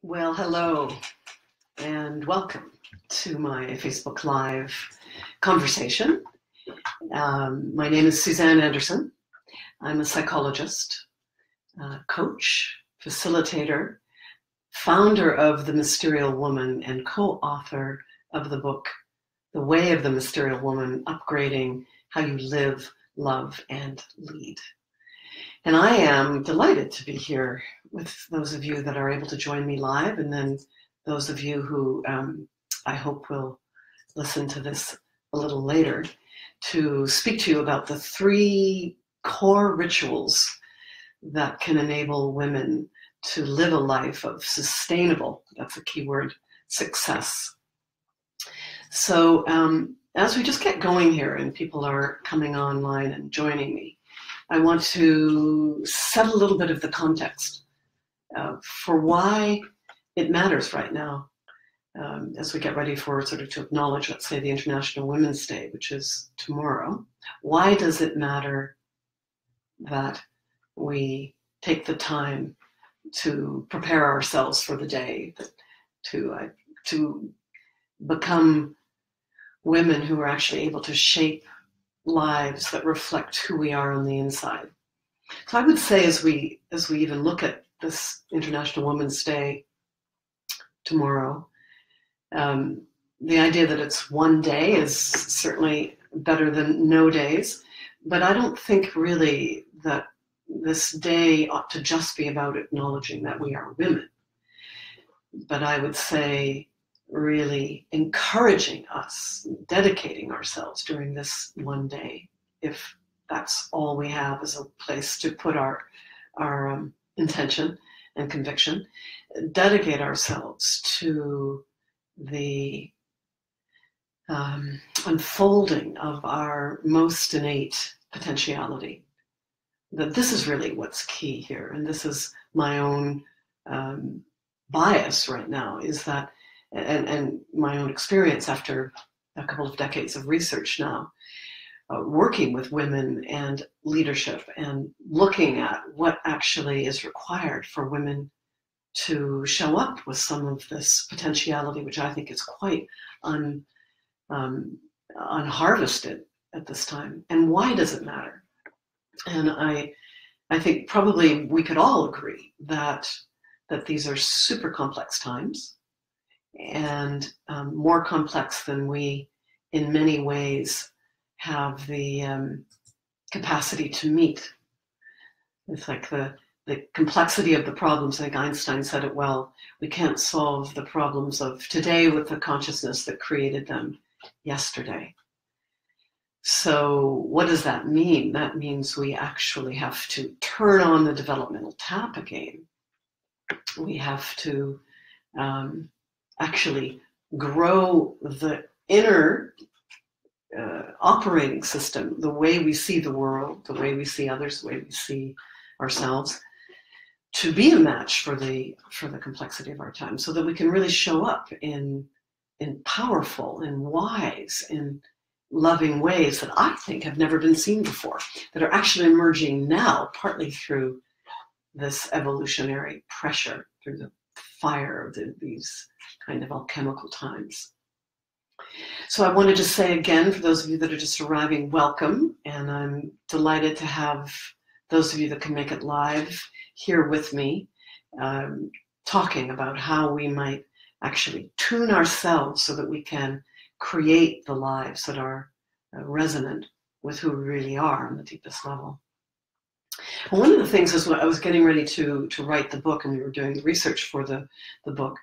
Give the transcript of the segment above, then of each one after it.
Well, hello and welcome to my Facebook Live conversation. My name is Suzanne Anderson. I'm a psychologist, coach, facilitator, founder of The Mysterial Woman, and co-author of the book, The Way of the Mysterial Woman, Upgrading How You Live, Love, and Lead. And I am delighted to be here with those of you that are able to join me live, and then those of you who I hope will listen to this a little later, to speak to you about the 3 core rituals that can enable women to live a life of sustainable, that's a key word, success. So as we just get going here and people are coming online and joining me, I want to set a little bit of the context for why it matters right now as we get ready for sort of to acknowledge, let's say, the International Women's Day, which is tomorrow. Why does it matter that we take the time to prepare ourselves for the day, to become women who are actually able to shape lives that reflect who we are on the inside? So I would say as we even look at this International Women's Day tomorrow, the idea that it's one day is certainly better than no days, but I don't think really that this day ought to just be about acknowledging that we are women. But I would say really encouraging us, dedicating ourselves during this one day, if that's all we have as a place to put our intention and conviction, dedicate ourselves to the unfolding of our most innate potentiality. That this is really what's key here, and this is my own bias right now, is that and my own experience after a couple of decades of research now, working with women and leadership and looking at what actually is required for women to show up with some of this potentiality, which I think is quite unharvested at this time. And why does it matter? And I think probably we could all agree that these are super complex times, and more complex than we, in many ways, have the capacity to meet. It's like the complexity of the problems. I think Einstein said it well. We can't solve the problems of today with the consciousness that created them yesterday. So what does that mean? That means we actually have to turn on the developmental tap again. We have to actually grow the inner operating system, the way we see the world, the way we see others, the way we see ourselves, to be a match for the complexity of our time, so that we can really show up in powerful and wise and loving ways that I think have never been seen before, that are actually emerging now, partly through this evolutionary pressure, through the fire of these kind of alchemical times. So I wanted to say again, for those of you that are just arriving, welcome. And I'm delighted to have those of you that can make it live here with me, talking about how we might actually tune ourselves so that we can create the lives that are resonant with who we really are on the deepest level. And one of the things is, when I was getting ready to write the book, and we were doing the research for the book,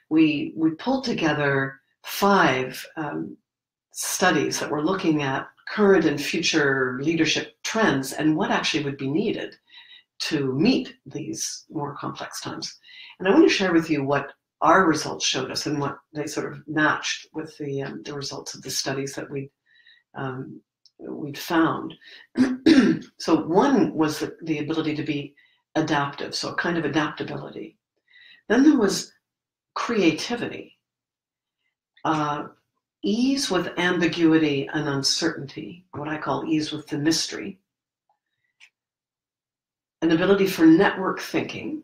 we pulled together 5 studies that were looking at current and future leadership trends and what actually would be needed to meet these more complex times. And I want to share with you what our results showed us and what they sort of matched with the results of the studies that we'd found. So one was the ability to be adaptive, so a kind of adaptability. Then there was creativity, ease with ambiguity and uncertainty, what I call ease with the mystery, an ability for network thinking,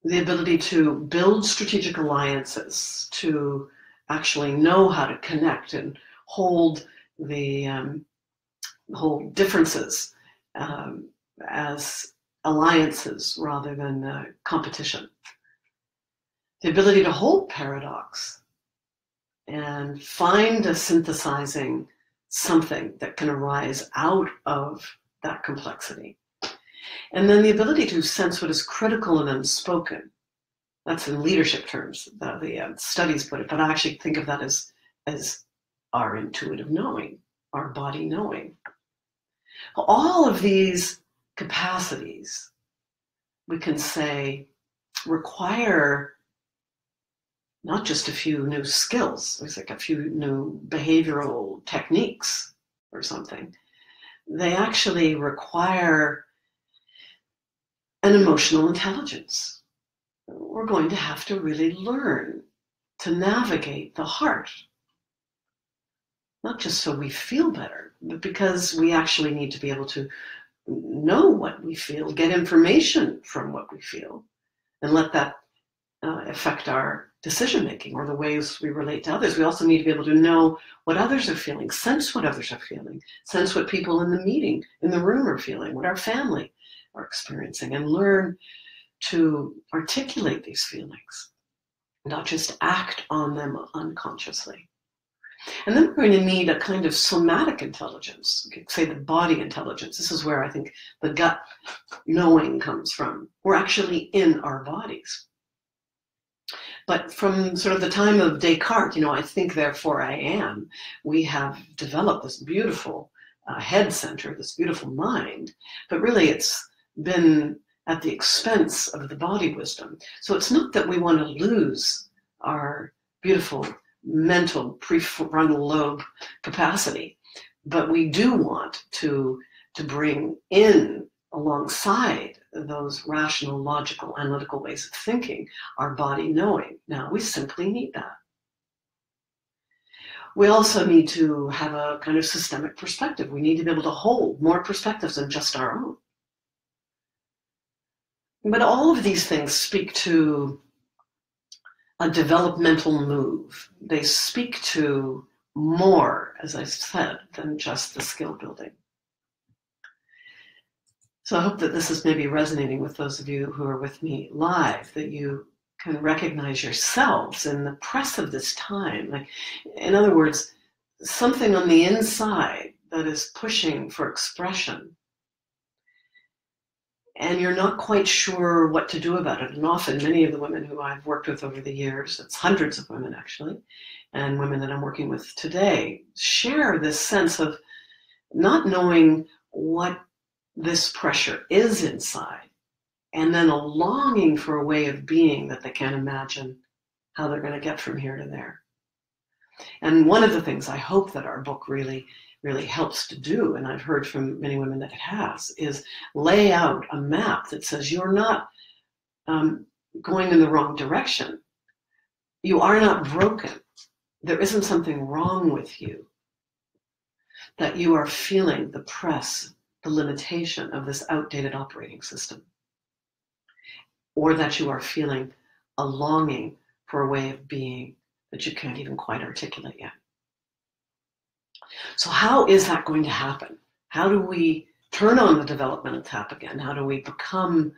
the ability to build strategic alliances, to actually know how to connect and hold the hold differences as alliances rather than competition. The ability to hold paradox and find a synthesizing something that can arise out of that complexity. And then the ability to sense what is critical and unspoken. That's in leadership terms, the studies put it, but I actually think of that as our intuitive knowing, our body knowing. All of these capacities, we can say, require not just a few new skills, it's like a few new behavioral techniques or something. They actually require an emotional intelligence. We're going to have to really learn to navigate the heart. Not just so we feel better, but because we actually need to be able to know what we feel, get information from what we feel, and let that affect our decision-making or the ways we relate to others. We also need to be able to know what others are feeling, sense what others are feeling, sense what people in the meeting, in the room are feeling, what our family are experiencing, and learn to articulate these feelings, not just act on them unconsciously. And then we're going to need a kind of somatic intelligence, you could say the body intelligence. This is where I think the gut knowing comes from. We're actually in our bodies. But from sort of the time of Descartes, I think, therefore I am, we have developed this beautiful head center, this beautiful mind, but really it's been at the expense of the body wisdom. So it's not that we want to lose our beautiful mental prefrontal lobe capacity, but we do want to bring in alongside those rational, logical, analytical ways of thinking, our body knowing. Now, we simply need that. We also need to have a kind of systemic perspective. We need to be able to hold more perspectives than just our own. But all of these things speak to a developmental move. They speak to more, as I said, than just the skill building. So I hope that this is maybe resonating with those of you who are with me live, that you can recognize yourselves in the press of this time. Like, in other words, something on the inside that is pushing for expression. And you're not quite sure what to do about it. And often many of the women who I've worked with over the years, it's hundreds of women actually, and women that I'm working with today, share this sense of not knowing what this pressure is inside, and then a longing for a way of being that they can't imagine how they're going to get from here to there. And one of the things I hope that our book really helps to do, and I've heard from many women that it has, is lay out a map that says you're not going in the wrong direction. You are not broken. There isn't something wrong with you. That you are feeling the press, the limitation of this outdated operating system. Or that you are feeling a longing for a way of being that you can't even quite articulate yet. So how is that going to happen? How do we turn on the developmental tap again? How do we become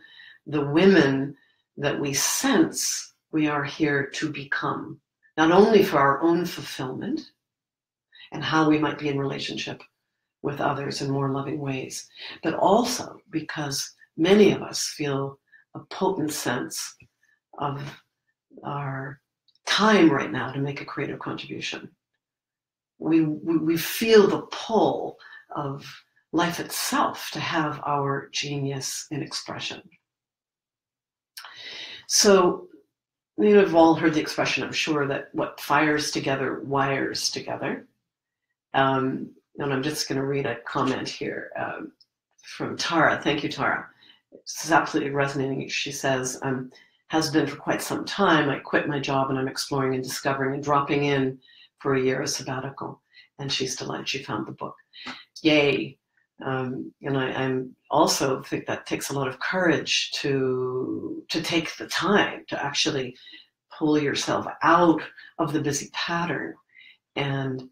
the women that we sense we are here to become? Not only for our own fulfillment and how we might be in relationship with others in more loving ways, but also because many of us feel a potent sense of our time right now to make a creative contribution. We feel the pull of life itself to have our genius in expression. So, you've all heard the expression, I'm sure, that what fires together wires together. And I'm just going to read a comment here from Tara. Thank you, Tara. This is absolutely resonating. She says, has been for quite some time. I quit my job and I'm exploring and discovering and dropping in for a year of sabbatical. And she's delighted she found the book. Yay. And I'm also think that takes a lot of courage to take the time to actually pull yourself out of the busy pattern and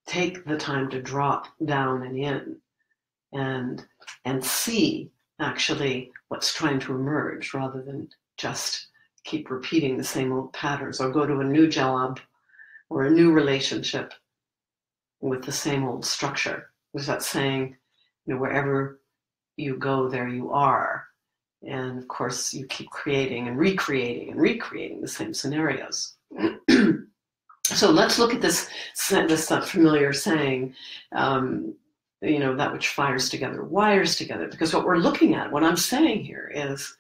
take the time to drop down and in and see actually what's trying to emerge rather than just keep repeating the same old patterns or go to a new job or a new relationship with the same old structure. There's that saying, wherever you go, there you are. And of course, you keep creating and recreating the same scenarios. So let's look at this familiar saying, that which fires together, wires together. Because what we're looking at, what I'm saying here is,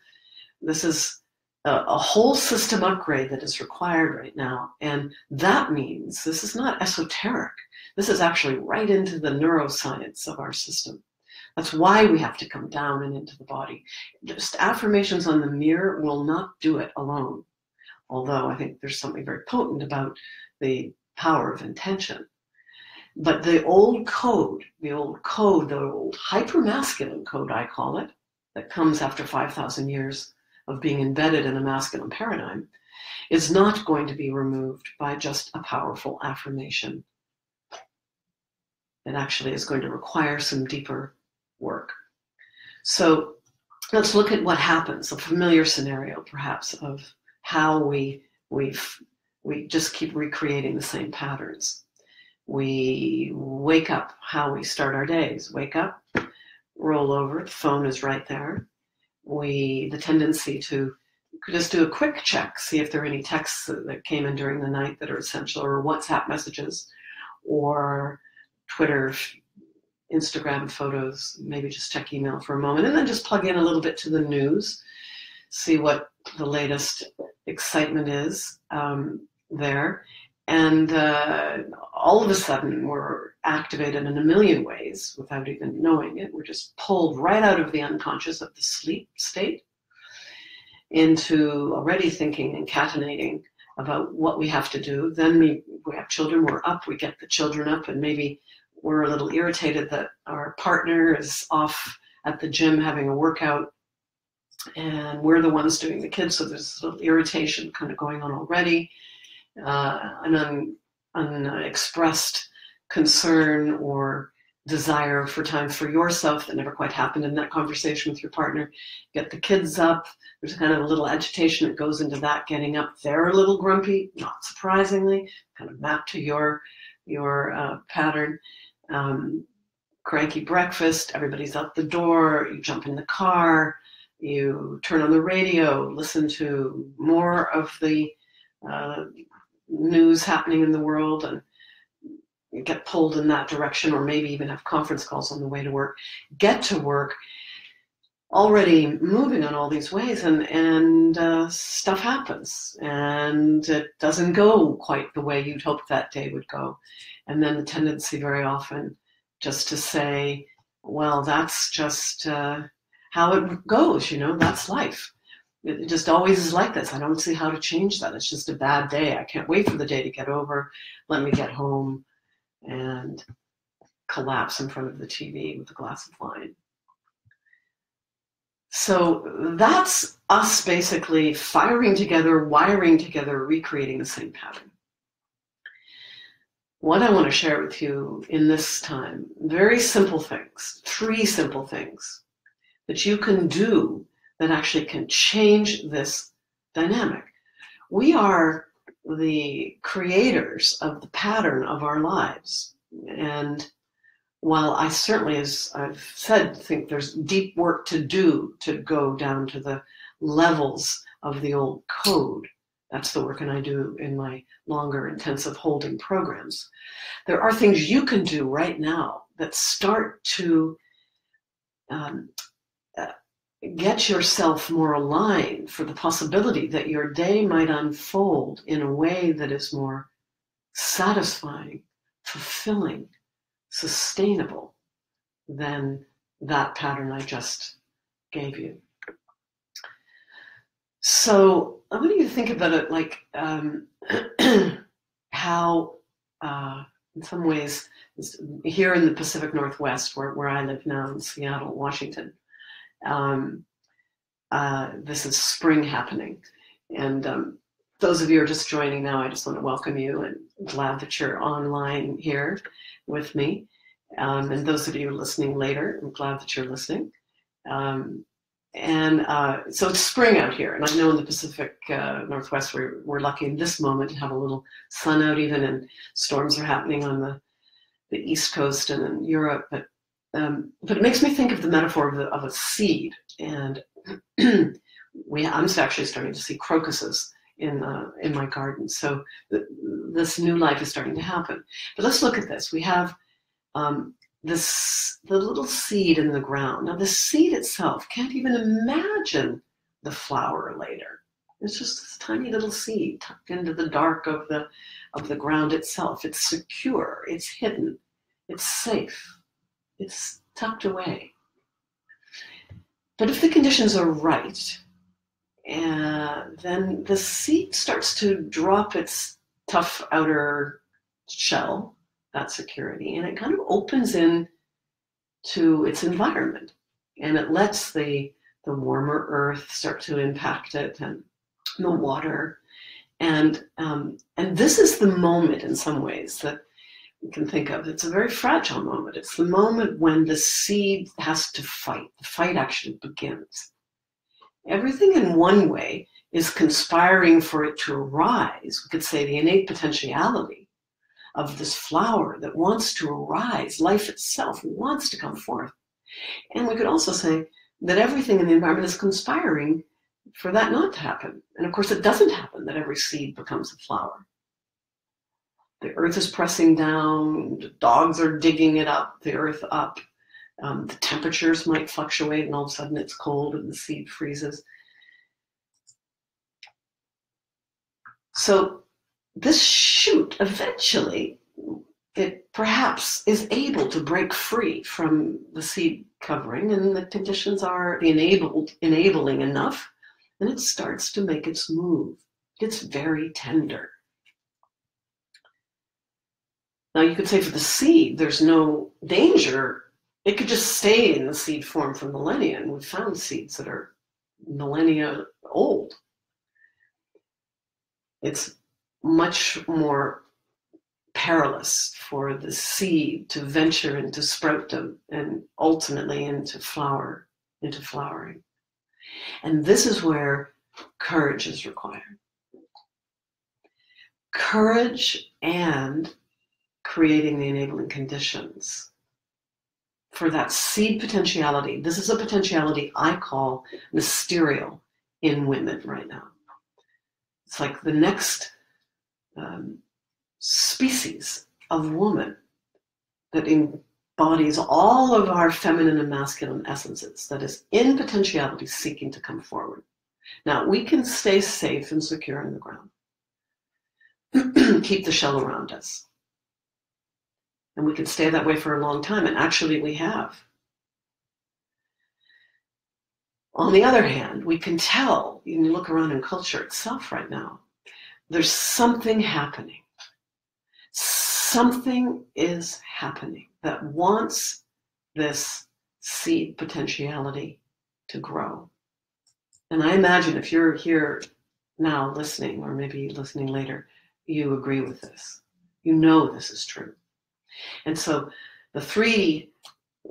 this is a whole system upgrade that is required right now. And that means this is not esoteric. This is actually right into the neuroscience of our system. That's why we have to come down and into the body. Just affirmations on the mirror will not do it alone. Although I think there's something very potent about the power of intention. But the old code, the old hypermasculine code, I call it, that comes after 5,000 years of being embedded in a masculine paradigm, is not going to be removed by just a powerful affirmation. It actually is going to require some deeper work. So let's look at what happens, a familiar scenario perhaps of how we just keep recreating the same patterns. We wake up, how we start our days. Wake up, roll over, the phone is right there. The tendency to just do a quick check, see if there are any texts that came in during the night that are essential, or WhatsApp messages, or Twitter, Instagram photos, maybe just check email for a moment, and then just plug in a little bit to the news, see what the latest excitement is there. And all of a sudden, we're activated in a million ways without even knowing it. We're just pulled right out of the unconscious, of the sleep state, into already thinking and catenating about what we have to do. Then we have children, we're up, we get the children up, and maybe we're a little irritated that our partner is off at the gym having a workout and we're the ones doing the kids, so there's a little irritation kind of going on already. An unexpressed concern or desire for time for yourself that never quite happened in that conversation with your partner. Get the kids up. There's kind of a little agitation that goes into that getting up. They're a little grumpy, not surprisingly, kind of mapped to your pattern. Cranky breakfast, everybody's out the door, you jump in the car, you turn on the radio, listen to more of the news happening in the world, and you get pulled in that direction, or maybe even have conference calls on the way to work. Get to work already moving on all these ways, and stuff happens, and it doesn't go quite the way you'd hoped that day would go. And then the tendency very often just to say, well, that's just how it goes, that's life. It just always is like this. I don't see how to change that. It's just a bad day. I can't wait for the day to get over. Let me get home and collapse in front of the TV with a glass of wine. So that's us basically firing together, wiring together, recreating the same pattern. What I want to share with you in this time, very simple things, 3 simple things that you can do that actually can change this dynamic. We are the creators of the pattern of our lives. And while I certainly, as I've said, think there's deep work to do to go down to the levels of the old code, that's the work I do in my longer intensive holding programs. There are things you can do right now that start to get yourself more aligned for the possibility that your day might unfold in a way that is more satisfying, fulfilling, sustainable than that pattern I just gave you. So I want you to think about it like how in some ways, here in the Pacific Northwest, where I live now in Seattle, Washington, this is spring happening. And those of you who are just joining now, I just want to welcome you and glad that you're online here with me. And those of you listening later, I'm glad that you're listening. So it's spring out here, and I know in the Pacific Northwest we're lucky in this moment to have a little sun out even, and storms are happening on the East Coast and in Europe. But it makes me think of the metaphor of a seed, and I'm actually starting to see crocuses in my garden. So this new life is starting to happen. But let's look at this. We have the little seed in the ground. Now, the seed itself can't even imagine the flower later. It's just this tiny little seed tucked into the dark of the ground itself. It's secure. It's hidden. It's safe. It's tucked away. But if the conditions are right, then the seed starts to drop its tough outer shell, that security, and it kind of opens in to its environment, and it lets the warmer earth start to impact it, and the water, and this is the moment in some ways that you can think of. It's a very fragile moment. It's the moment when the seed has to fight. The fight actually begins. Everything in one way is conspiring for it to arise. We could say the innate potentiality of this flower that wants to arise. Life itself wants to come forth. And we could also say that everything in the environment is conspiring for that not to happen. And of course, it doesn't happen that every seed becomes a flower. The earth is pressing down, the dogs are digging it up, the earth up. The temperatures might fluctuate, and all of a sudden it's cold and the seed freezes. So this shoot, eventually, it perhaps is able to break free from the seed covering, and the conditions are enabling enough, and it starts to make its move. It's very tender. Now, you could say for the seed, there's no danger. It could just stay in the seed form for millennia, and we've found seeds that are millennia old. It's much more perilous for the seed to venture into sproutdom and ultimately into flowering. And this is where courage is required. Courage and creating the enabling conditions for that seed potentiality. This is a potentiality I call mysterial in women right now. It's like the next species of woman that embodies all of our feminine and masculine essences, that is in potentiality seeking to come forward. Now, we can stay safe and secure in the ground, keep the shell around us. And we can stay that way for a long time, and actually we have. On the other hand, we can tell, you can look around in culture itself right now, there's something happening. Something is happening that wants this seed potentiality to grow. And I imagine if you're here now listening, or maybe listening later, you agree with this. You know this is true. And so the 3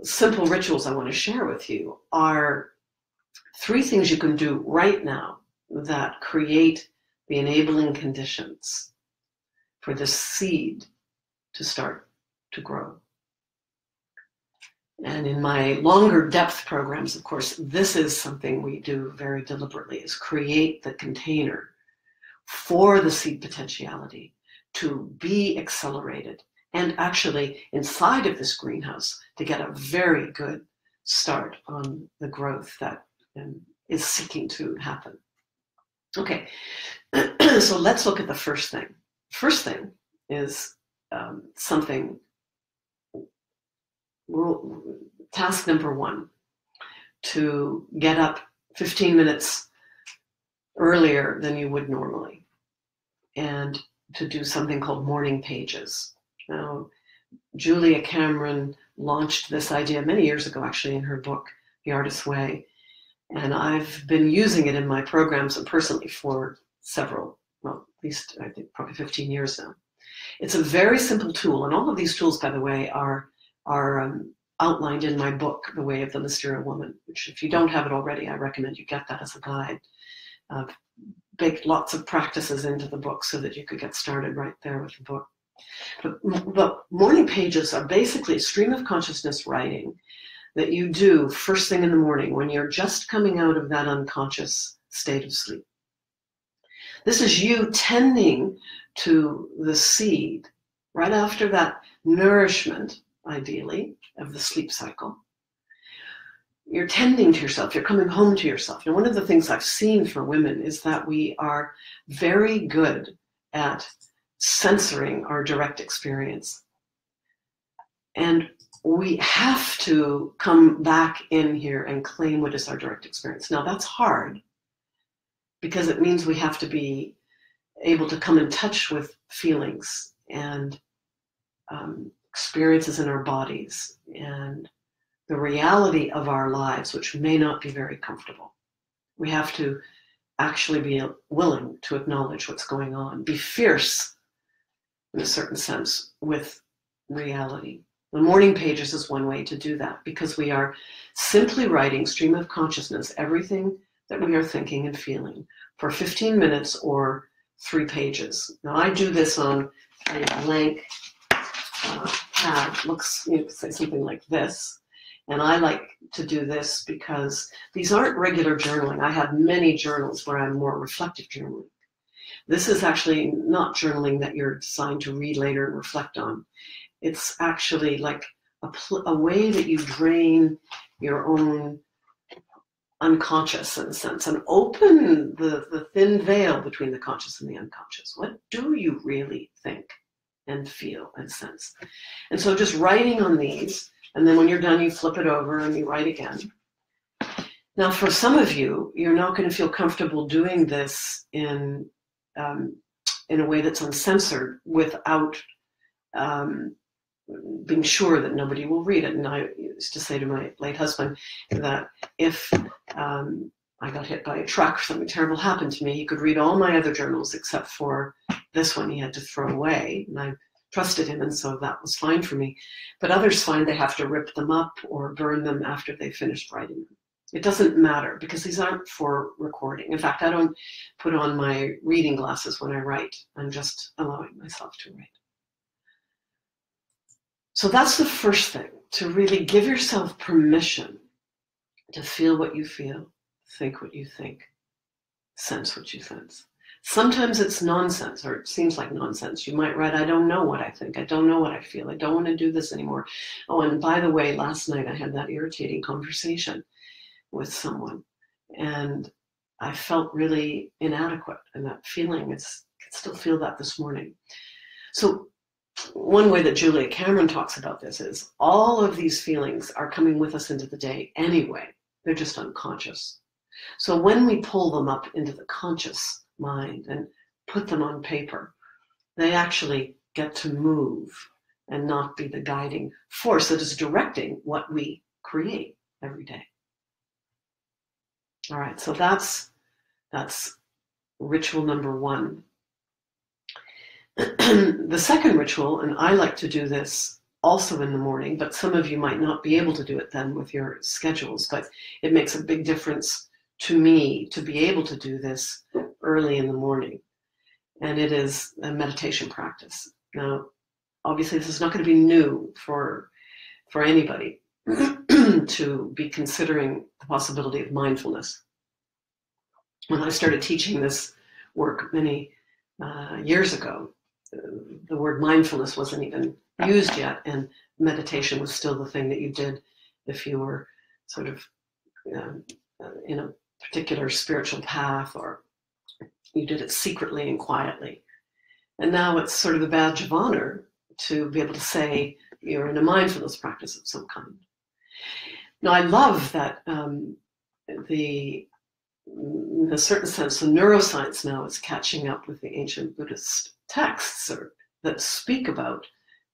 simple rituals I want to share with you are 3 things you can do right now that create the enabling conditions for this seed to start to grow. And in my longer depth programs, of course, this is something we do very deliberately, is create the container for the seed potentiality to be accelerated, and actually inside of this greenhouse to get a very good start on the growth that is seeking to happen. Okay, so let's look at the first thing. First thing is something, task number 1, to get up 15 minutes earlier than you would normally, and to do something called morning pages. Now, Julia Cameron launched this idea many years ago, actually, in her book, The Artist's Way. And I've been using it in my programs and personally for several, well, at least I think probably 15 years now. It's a very simple tool. And all of these tools, by the way, are outlined in my book, The Way of the Mysterial Woman, which if you don't have it already, I recommend you get that as a guide. Baked lots of practices into the book so that you could get started right there with the book. But morning pages are basically a stream of consciousness writing that you do first thing in the morning when you're just coming out of that unconscious state of sleep. This is you tending to the seed right after that nourishment, ideally, of the sleep cycle. You're tending to yourself, you're coming home to yourself. And one of the things I've seen for women is that we are very good at censoring our direct experience. And we have to come back in here and claim what is our direct experience. Now that's hard because it means we have to be able to come in touch with feelings and experiences in our bodies and the reality of our lives, which may not be very comfortable. We have to actually be willing to acknowledge what's going on, be fierce in a certain sense with reality. The morning pages is one way to do that because we are simply writing stream of consciousness, everything that we are thinking and feeling for 15 minutes or 3 pages. Now I do this on a blank pad, looks, you could say something like this. And I like to do this because these aren't regular journaling. I have many journals where I'm more reflective journaling. This is actually not journaling that you're designed to read later and reflect on. It's actually like a way that you drain your own unconscious, in a sense, and open the thin veil between the conscious and the unconscious. What do you really think and feel and sense? And so just writing on these, and then when you're done, you flip it over and you write again. Now, for some of you, you're not going to feel comfortable doing this in a way that's uncensored without being sure that nobody will read it. And I used to say to my late husband that if I got hit by a truck or something terrible happened to me, he could read all my other journals except for this one he had to throw away. And I trusted him, and so that was fine for me. But others find they have to rip them up or burn them after they finished writing them. It doesn't matter because these aren't for recording. In fact, I don't put on my reading glasses when I write. I'm just allowing myself to write. So that's the first thing, to really give yourself permission to feel what you feel, think what you think, sense what you sense. Sometimes it's nonsense, or it seems like nonsense. You might write, I don't know what I think. I don't know what I feel. I don't want to do this anymore. Oh, and by the way, last night I had that irritating conversation with someone, and I felt really inadequate. And that feeling, I can still feel that this morning. So one way that Julia Cameron talks about this is all of these feelings are coming with us into the day anyway. They're just unconscious. So when we pull them up into the conscious mind and put them on paper, they actually get to move and not be the guiding force that is directing what we create every day. All right, so that's ritual number 1. The second ritual, and I like to do this also in the morning, but some of you might not be able to do it then with your schedules, but it makes a big difference to me to be able to do this early in the morning. And it is a meditation practice. Now, obviously, this is not going to be new for anybody to be considering the possibility of mindfulness. When I started teaching this work many years ago, the word mindfulness wasn't even used yet, and meditation was still the thing that you did if you were sort of in a particular spiritual path, or you did it secretly and quietly. And now it's sort of a badge of honor to be able to say you're in a mindfulness practice of some kind. Now, I love that in a certain sense, the neuroscience now is catching up with the ancient Buddhist texts that speak about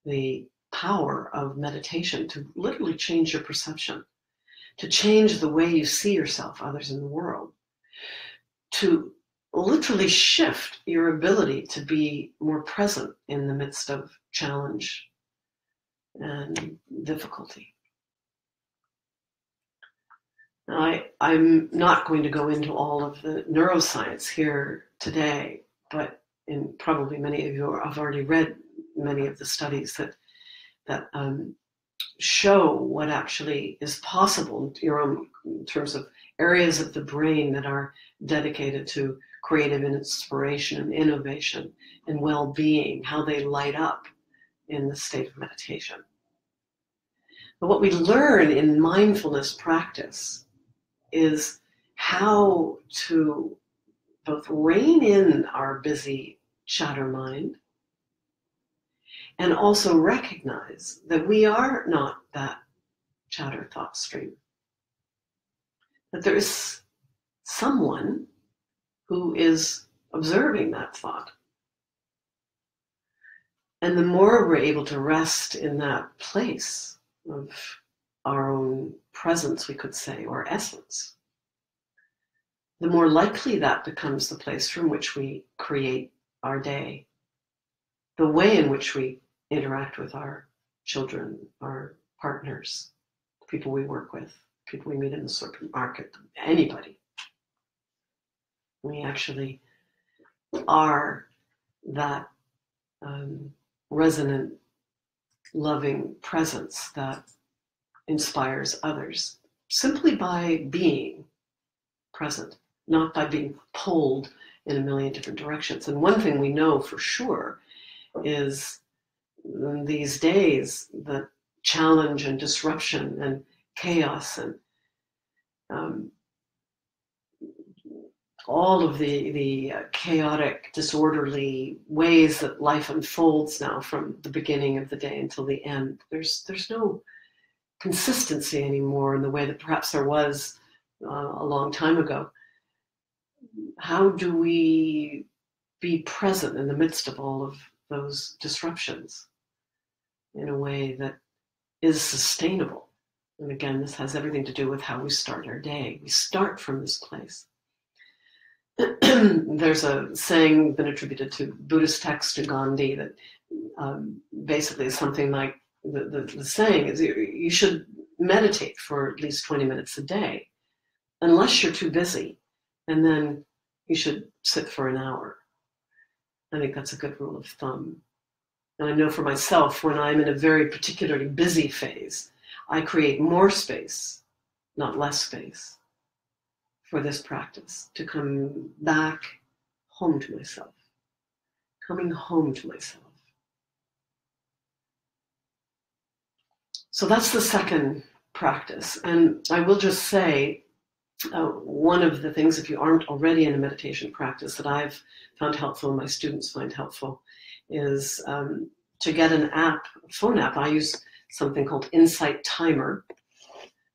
the power of meditation to literally change your perception, to change the way you see yourself, others in the world, to literally shift your ability to be more present in the midst of challenge and difficulty. Now, I'm not going to go into all of the neuroscience here today, but probably many of you have already read many of the studies that show what actually is possible in terms of areas of the brain that are dedicated to creative inspiration and innovation and well-being, how they light up in the state of meditation. But what we learn in mindfulness practice is how to both rein in our busy chatter mind and also recognize that we are not that chatter thought stream. That there is someone who is observing that thought. And the more we're able to rest in that place of our own presence, we could say, or essence, the more likely that becomes the place from which we create our day, the way in which we interact with our children, our partners, people we work with, people we meet in the supermarket, anybody. We actually are that resonant, loving presence that inspires others simply by being present, not by being pulled in a million different directions. And one thing we know for sure is these days, the challenge and disruption and chaos and all of the chaotic, disorderly ways that life unfolds now from the beginning of the day until the end. There's no consistency anymore in the way that perhaps there was a long time ago. How do we be present in the midst of all of those disruptions in a way that is sustainable? And again, this has everything to do with how we start our day. We start from this place. There's a saying been attributed to Buddhist text to Gandhi that basically is something like, the saying is you should meditate for at least 20 minutes a day, unless you're too busy, and then you should sit for an hour. I think that's a good rule of thumb. And I know for myself, when I'm in a very particularly busy phase, I create more space, not less space, for this practice, to come back home to myself, coming home to myself. So that's the second practice. And I will just say, one of the things, if you aren't already in a meditation practice, that I've found helpful and my students find helpful is to get an app, a phone app. I use something called Insight Timer,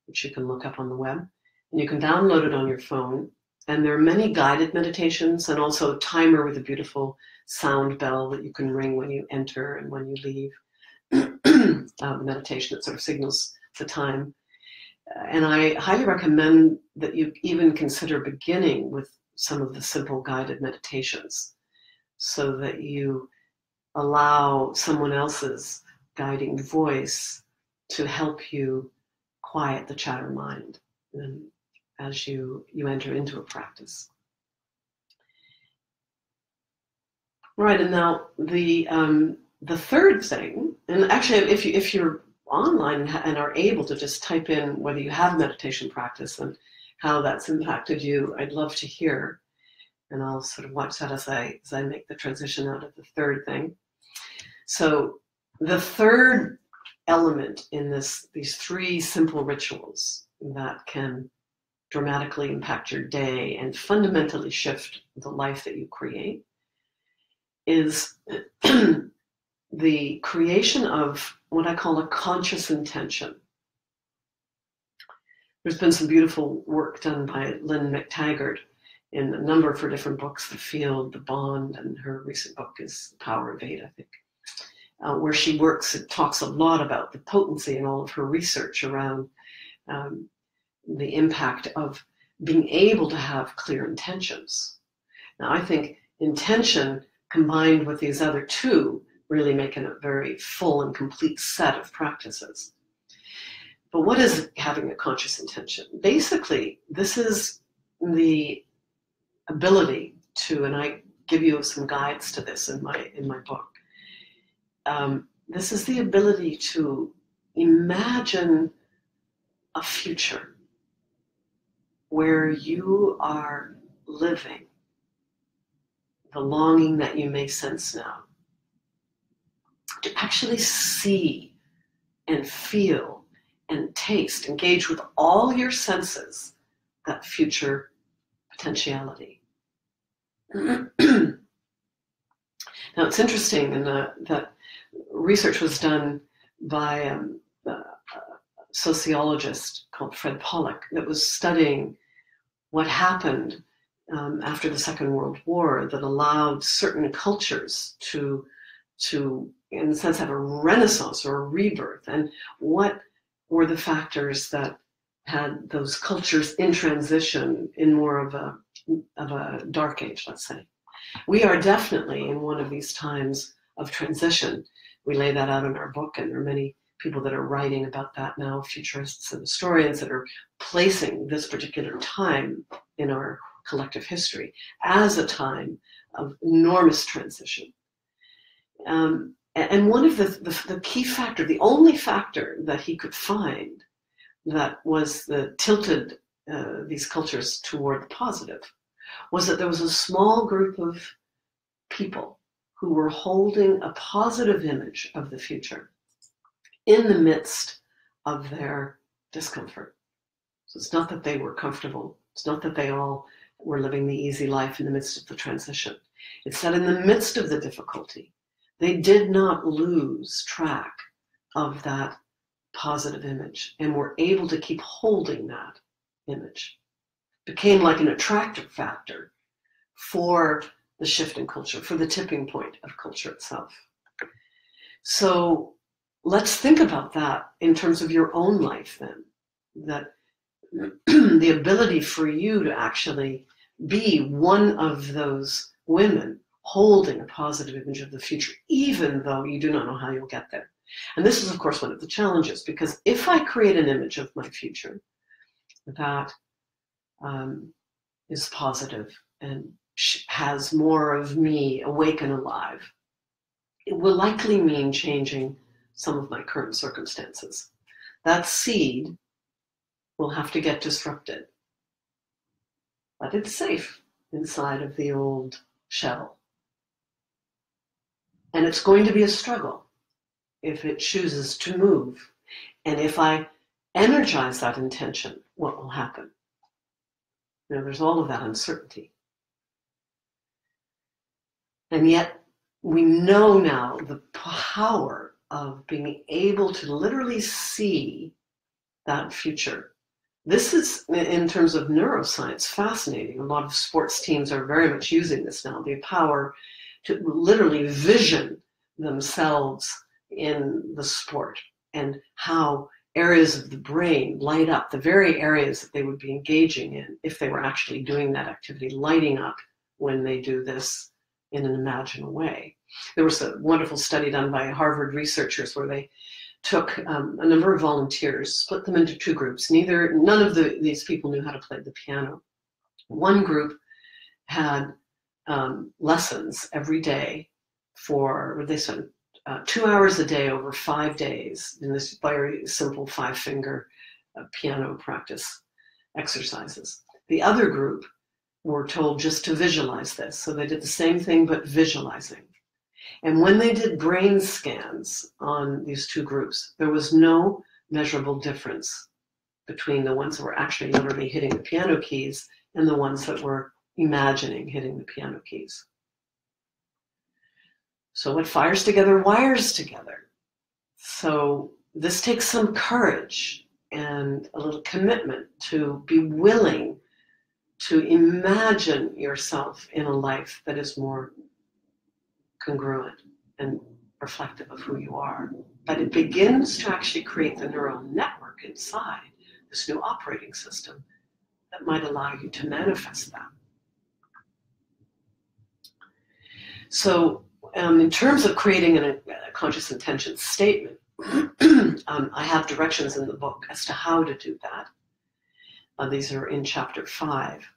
which you can look up on the web. And you can download it on your phone. And there are many guided meditations and also a timer with a beautiful sound bell that you can ring when you enter and when you leave the meditation. It sort of signals the time. And I highly recommend that you even consider beginning with some of the simple guided meditations so that you allow someone else's guiding voice to help you quiet the chatter mind as you enter into a practice. Right, and now the third thing, and actually if you're online and are able to just type in whether you have meditation practice and how that's impacted you, I'd love to hear. And I'll sort of watch that as I make the transition out of the third thing. So the third element in these three simple rituals that can dramatically impact your day and fundamentally shift the life that you create is the creation of what I call a conscious intention. There's been some beautiful work done by Lynn McTaggart in a number of her different books, The Field, The Bond, and her recent book is The Power of Eight, I think. where she works, it talks a lot about the potency in all of her research around the impact of being able to have clear intentions. Now, I think intention combined with these other two really make a very full and complete set of practices. But what is having a conscious intention? Basically, this is the ability to, and I give you some guides to this in my book. This is the ability to imagine a future where you are living the longing that you may sense now, to actually see and feel and taste, engage with all your senses, that future potentiality. Now, it's interesting that research was done by a sociologist called Fred Pollock that was studying what happened after the Second World War that allowed certain cultures to, in a sense, have a renaissance or a rebirth, and what were the factors that had those cultures in transition in more of a dark age, let's say. We are definitely in one of these times of transition. We lay that out in our book, and there are many people that are writing about that now, futurists and historians that are placing this particular time in our collective history as a time of enormous transition. And one of the key factor, the only factor that he could find that was the tilted these cultures toward the positive, was that there was a small group of people who were holding a positive image of the future in the midst of their discomfort. So it's not that they were comfortable. It's not that they all were living the easy life in the midst of the transition. It's that in the midst of the difficulty, they did not lose track of that positive image and were able to keep holding that image. It became like an attractive factor for the shift in culture, for the tipping point of culture itself. So let's think about that in terms of your own life then, that the ability for you to actually be one of those women holding a positive image of the future, even though you do not know how you'll get there. And this is, of course, one of the challenges, because if I create an image of my future that is positive and has more of me awake and alive, it will likely mean changing some of my current circumstances. That seed will have to get disrupted. But it's safe inside of the old shell. And it's going to be a struggle if it chooses to move. And if I energize that intention, what will happen? You know, there's all of that uncertainty. And yet we know now the power of being able to literally see that future. This is, in terms of neuroscience, fascinating. A lot of sports teams are very much using this now, the power to literally vision themselves in the sport and how areas of the brain light up, the very areas that they would be engaging in if they were actually doing that activity, lighting up when they do this in an imaginal way. There was a wonderful study done by Harvard researchers where they took a number of volunteers, split them into two groups. None of these people knew how to play the piano. One group had lessons every day they spent 2 hours a day over 5 days in this very simple 5-finger piano practice exercises. The other group were told just to visualize this. So they did the same thing, but visualizing. And when they did brain scans on these two groups, there was no measurable difference between the ones that were actually literally hitting the piano keys and the ones that were imagining hitting the piano keys. So what fires together wires together. So this takes some courage and a little commitment to be willing to imagine yourself in a life that is more congruent and reflective of who you are. But it begins to actually create the neural network inside this new operating system that might allow you to manifest that. So in terms of creating a conscious intention statement, I have directions in the book as to how to do that. These are in chapter 5.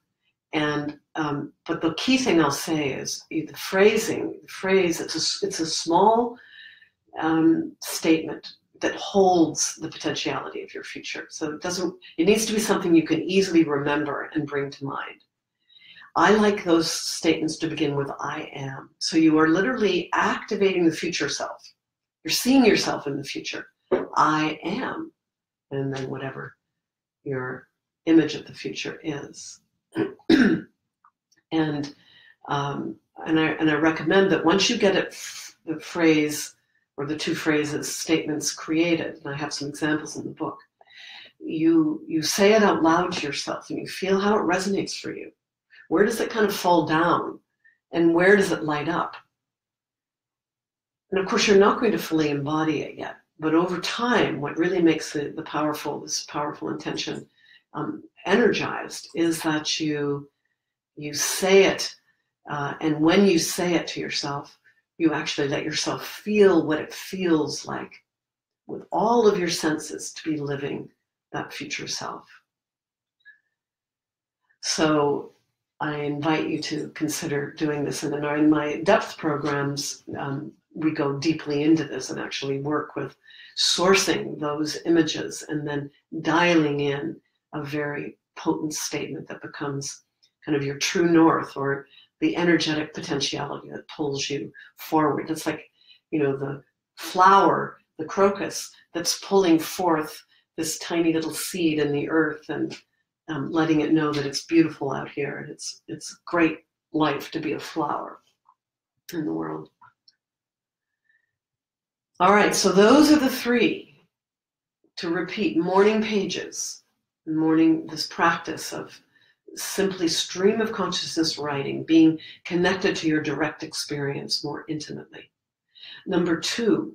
And but the key thing I'll say is the phrasing. The phrase, it's a small statement that holds the potentiality of your future. So it needs to be something you can easily remember and bring to mind. I like those statements to begin with I am. So you are literally activating the future self. You're seeing yourself in the future. I am. And then whatever your image of the future is. And I recommend that once you get the phrase or the two phrases, statements created, and I have some examples in the book, you say it out loud to yourself and you feel how it resonates for you. Where does it kind of fall down and where does it light up? And of course, you're not going to fully embody it yet, but over time, what really makes this powerful intention energized is that you say it, and when you say it to yourself, you actually let yourself feel what it feels like with all of your senses to be living that future self. So I invite you to consider doing this. And in my depth programs, we go deeply into this and actually work with sourcing those images and then dialing in a very potent statement that becomes kind of your true north or the energetic potentiality that pulls you forward. It's like, the flower, the crocus, that's pulling forth this tiny little seed in the earth and letting it know that it's beautiful out here and it's great life to be a flower in the world. All right, so those are the three to repeat: morning pages, this practice of simply stream of consciousness writing, being connected to your direct experience more intimately. Number 2,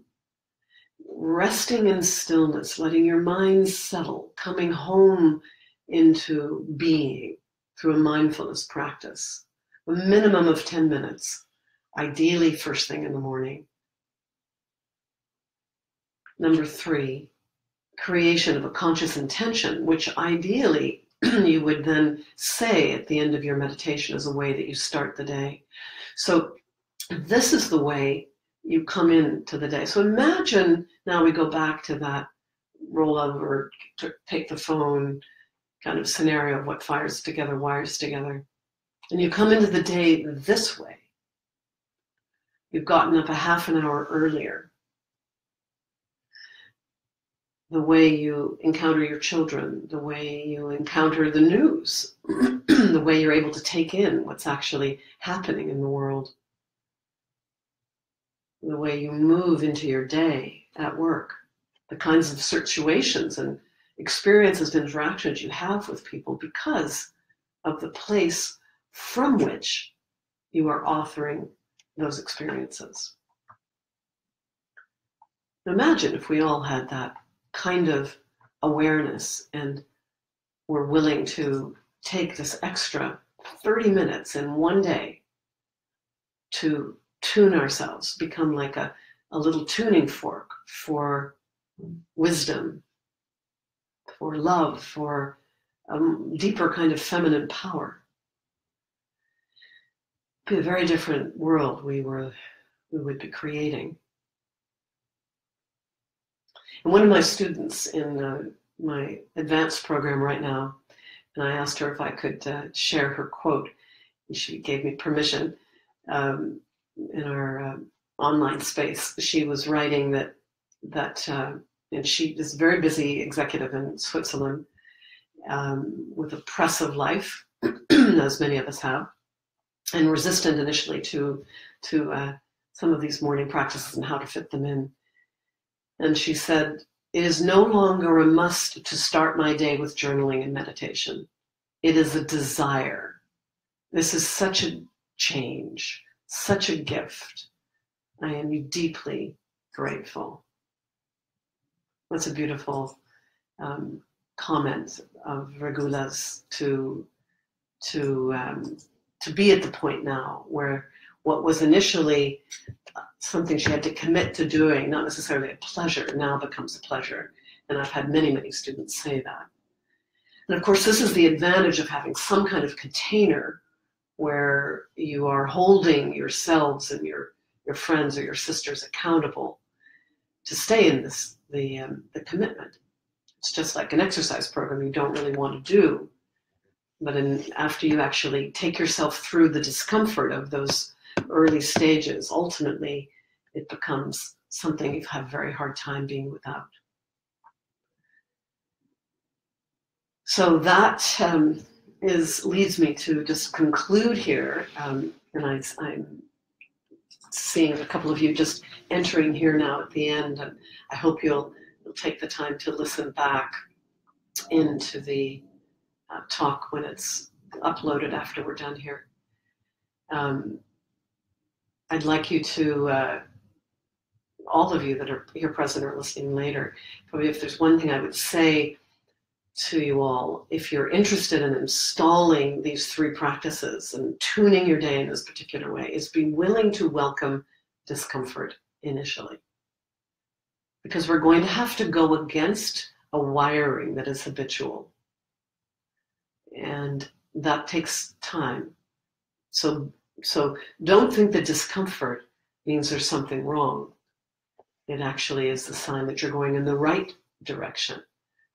resting in stillness, letting your mind settle, coming home into being through a mindfulness practice, a minimum of 10 minutes, ideally first thing in the morning. Number 3, creation of a conscious intention, which ideally you would then say at the end of your meditation as a way that you start the day. So this is the way you come into the day. So imagine now we go back to that roll over, to take the phone kind of scenario of what wires together. And you come into the day this way. You've gotten up a half an hour earlier. The way you encounter your children, the way you encounter the news, the way you're able to take in what's actually happening in the world, the way you move into your day at work, the kinds of situations and experiences and interactions you have with people because of the place from which you are authoring those experiences. Imagine if we all had that kind of awareness and we're willing to take this extra 30 minutes in one day to tune ourselves, become like a little tuning fork for wisdom, for love, for a deeper kind of feminine power. It'd be a very different world we would be creating. And one of my students in my advanced program right now, and I asked her if I could share her quote, and she gave me permission in our online space. She was writing that and she is a very busy executive in Switzerland with a press of life, as many of us have, and resistant initially to some of these morning practices and how to fit them in. And she said, "It is no longer a must to start my day with journaling and meditation. It is a desire. This is such a change, such a gift. I am deeply grateful. That's a beautiful comment of Regula's to be at the point now where what was initially something she had to commit to doing, not necessarily a pleasure, now becomes a pleasure. And I've had many, many students say that. And of course, this is the advantage of having some kind of container where you are holding yourselves and your friends or your sisters accountable to stay in this, the commitment. It's just like an exercise program you don't really want to do. But after you actually take yourself through the discomfort of those early stages, ultimately it becomes something you have a very hard time being without. So that leads me to just conclude here. And I'm seeing a couple of you just entering here now at the end, and I hope you'll take the time to listen back into the talk when it's uploaded after we're done here. I'd like you to, all of you that are here present or listening later, probably if there's one thing I would say to you all, if you're interested in installing these 3 practices and tuning your day in this particular way, is be willing to welcome discomfort initially. Because we're going to have to go against a wiring that is habitual. And that takes time. So don't think that discomfort means there's something wrong. It actually is the sign that you're going in the right direction.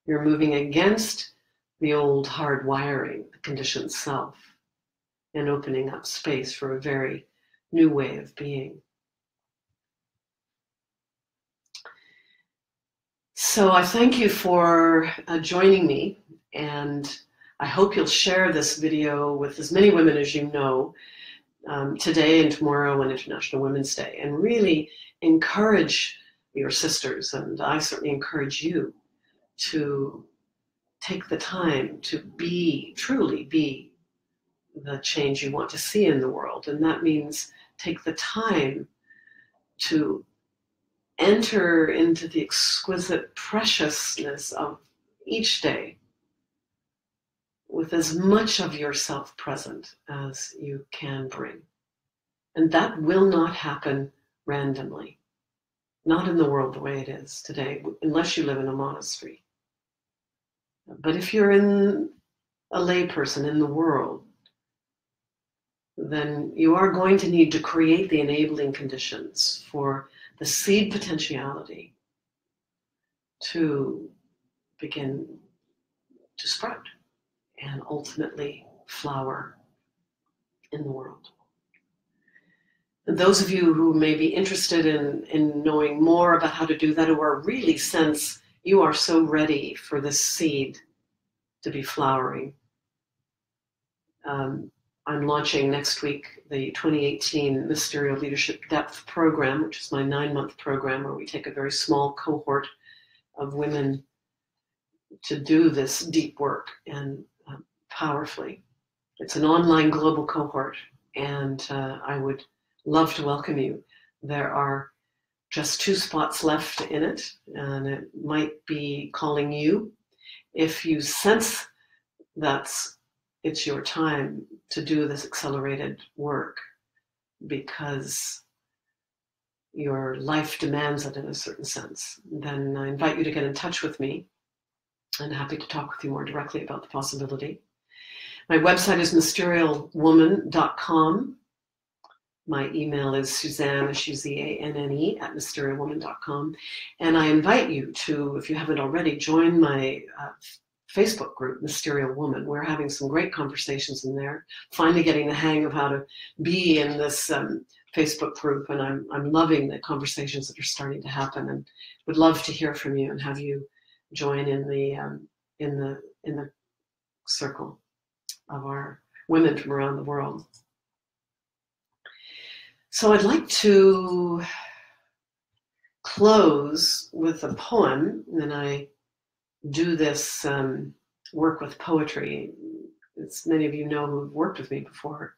You're moving against the old hard wiring, the conditioned self, and opening up space for a very new way of being. So I thank you for joining me, and I hope you'll share this video with as many women as you know today and tomorrow on International Women's Day, and really encourage your sisters, and I certainly encourage you to take the time to truly be the change you want to see in the world. And that means take the time to enter into the exquisite preciousness of each day with as much of yourself present as you can bring. And that will not happen randomly, not in the world the way it is today, unless you live in a monastery. But if you're a layperson in the world, then you are going to need to create the enabling conditions for the seed potentiality to begin to sprout and ultimately flower in the world. And those of you who may be interested in knowing more about how to do that, or really sense you are so ready for this seed to be flowering, I'm launching next week the 2018 Mysterial Leadership Depth Program, which is my 9-month program where we take a very small cohort of women to do this deep work and powerfully. It's an online global cohort, and I would love to welcome you. There are just 2 spots left in it, and it might be calling you. If you sense it's your time to do this accelerated work because your life demands it in a certain sense, then I invite you to get in touch with me. I'm happy to talk with you more directly about the possibility. My website is mysterialwoman.com. My email is Suzanne, Suzanne, at mysterialwoman.com. And I invite you to, if you haven't already, join my Facebook group, Mysterial Woman. We're having some great conversations in there, finally getting the hang of how to be in this Facebook group. And I'm loving the conversations that are starting to happen, and would love to hear from you and have you join in the circle of our women from around the world. So I'd like to close with a poem, and I do this work with poetry. As many of you know who've worked with me before,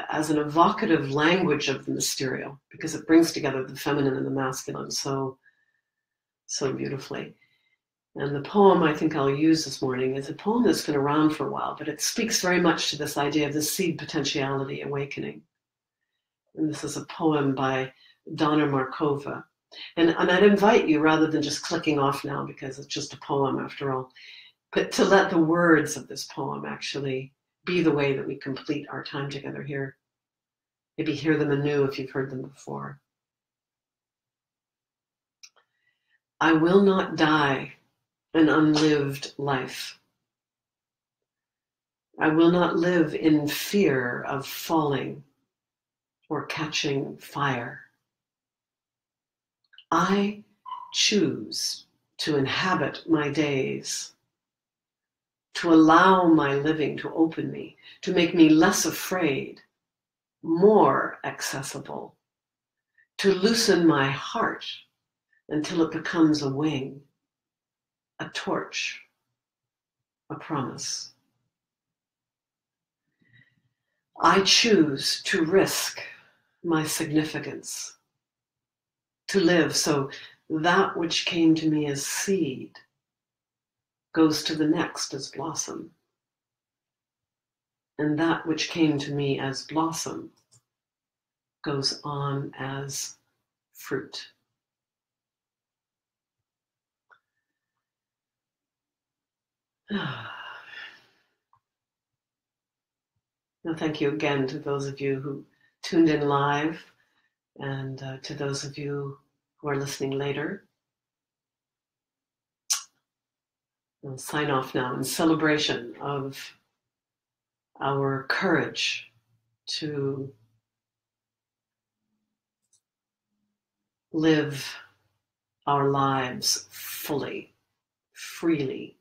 as an evocative language of the Mysterial, because it brings together the feminine and the masculine so beautifully. And the poem I think I'll use this morning is a poem that's been around for a while, but it speaks very much to this idea of the seed potentiality awakening. And this is a poem by Donna Markova. And I'd invite you, rather than just clicking off now, because it's just a poem after all, but to let the words of this poem actually be the way that we complete our time together here. Maybe hear them anew if you've heard them before. I will not die an unlived life. I will not live in fear of falling or catching fire. I choose to inhabit my days, to allow my living to open me, to make me less afraid, more accessible, to loosen my heart until it becomes a wing, a torch, a promise. I choose to risk my significance, to live so that which came to me as seed goes to the next as blossom, and that which came to me as blossom goes on as fruit. Now, thank you again to those of you who tuned in live, and to those of you who are listening later. I'll sign off now in celebration of our courage to live our lives fully, freely,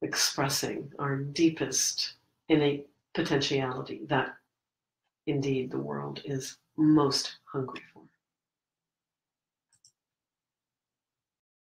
expressing our deepest innate potentiality that indeed the world is most hungry for.